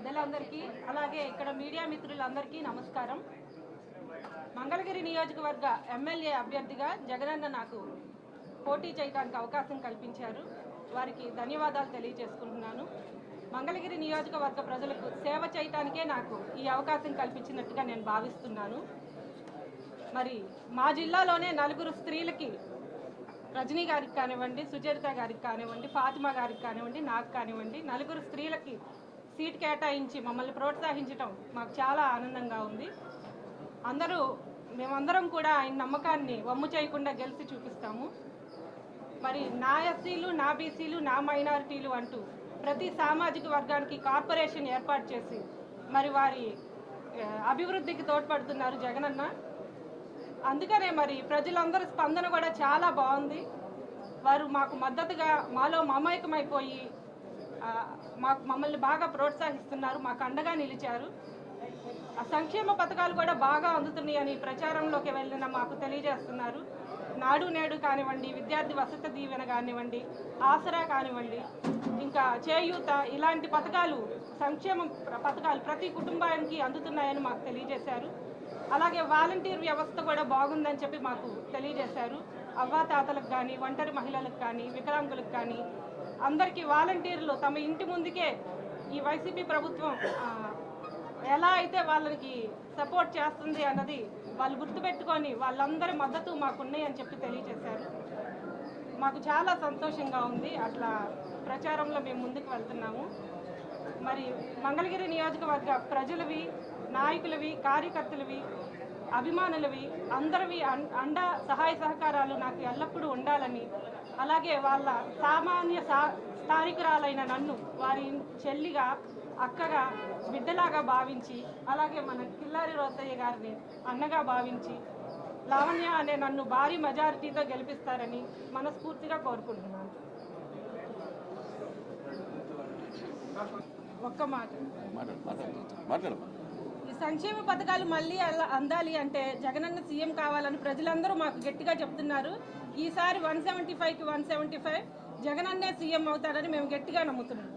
పెద్దలందరికీ అలాగే ఇక్కడ మీడియా మిత్రులందరికీ నమస్కారం. మంగళగిరి నియోజకవర్గ ఎమ్మెల్యే అభ్యర్థిగా జగనన్న నాకు పోటీ చేయడానికి అవకాశం కల్పించారు. వారికి ధన్యవాదాలు తెలియజేసుకుంటున్నాను. మంగళగిరి నియోజకవర్గ ప్రజలకు సేవ చేయడానికే నాకు ఈ అవకాశం కల్పించినట్టుగా నేను భావిస్తున్నాను. మరి మా జిల్లాలోనే 4 స్త్రీలకి, రజనీ గారికి కానివ్వండి, సుచరిత గారికి కానివ్వండి, ఫాతిమా గారికి కానివ్వండి, నాకు కానివ్వండి, 4 స్త్రీలకి సీట్ కేటాయించి మమ్మల్ని ప్రోత్సహించడం మాకు చాలా ఆనందంగా ఉంది. మేమందరం కూడా ఆయన నమ్మకాన్ని వమ్ము చేయకుండా గెలిచి చూపిస్తాము. మరి నా ఎస్సీలు, నా బీసీలు, నా మైనారిటీలు అంటూ ప్రతి సామాజిక వర్గానికి కార్పొరేషన్ ఏర్పాటు చేసి మరి వారి అభివృద్ధికి తోడ్పడుతున్నారు జగనన్న. అందుకనే మరి ప్రజలందరి స్పందన కూడా చాలా బాగుంది. వారు మాకు మద్దతుగా మాలో మమేకమైపోయి మమ్మల్ని బాగా ప్రోత్సహిస్తున్నారు, మాకు అండగా నిలిచారు. ఆ సంక్షేమ పథకాలు కూడా బాగా అందుతున్నాయని ప్రచారంలోకి వెళ్ళిన మాకు తెలియజేస్తున్నారు. నాడు నేడు కానివ్వండి, విద్యార్థి వసతి దీవెన కానివ్వండి, ఆసరా కానివ్వండి, ఇంకా చేయూత, ఇలాంటి పథకాలు, సంక్షేమ పథకాలు ప్రతి కుటుంబానికి అందుతున్నాయని మాకు తెలియజేశారు. అలాగే వాలంటీర్ వ్యవస్థ కూడా బాగుందని చెప్పి మాకు తెలియజేశారు. అవ్వాతాతలకు కానీ, ఒంటరి మహిళలకు కానీ, వికలాంగులకు కానీ అందరికీ వాలంటీర్లు తమ ఇంటి ముందుకే ఈ వైసీపీ ప్రభుత్వం ఎలా అయితే వాళ్ళకి సపోర్ట్ చేస్తుంది అన్నది వాళ్ళు గుర్తుపెట్టుకొని వాళ్ళందరి మద్దతు మాకున్నాయి అని చెప్పి తెలియజేశారు. మాకు చాలా సంతోషంగా ఉంది. అట్లా ప్రచారంలో మేము ముందుకు వెళ్తున్నాము. మరి మంగళగిరి నియోజకవర్గ ప్రజలవి, నాయకులవి, కార్యకర్తలవి, అభిమానులవి అందరివి సహాయ సహకారాలు నాకు ఎల్లప్పుడూ ఉండాలని, అలాగే వాళ్ళ సామాన్య స్థానికురాలైన నన్ను వారి చెల్లిగా, అక్కగా, బిడ్డలాగా భావించి, అలాగే మన కిల్లారి రోసయ్య గారిని అన్నగా భావించి లావణ్య అనే నన్ను భారీ మెజారిటీతో గెలిపిస్తారని మనస్ఫూర్తిగా కోరుకుంటున్నాను. ఒక్క మాట, ఈ సంక్షేమ పథకాలు మళ్ళీ అందాలి అంటే జగనన్న సీఎం కావాలని ప్రజలందరూ మాకు గట్టిగా చెప్తున్నారు. ఈసారి 175కి 175 జగనన్నే సీఎం అవుతారని మేము గట్టిగా నమ్ముతున్నాం.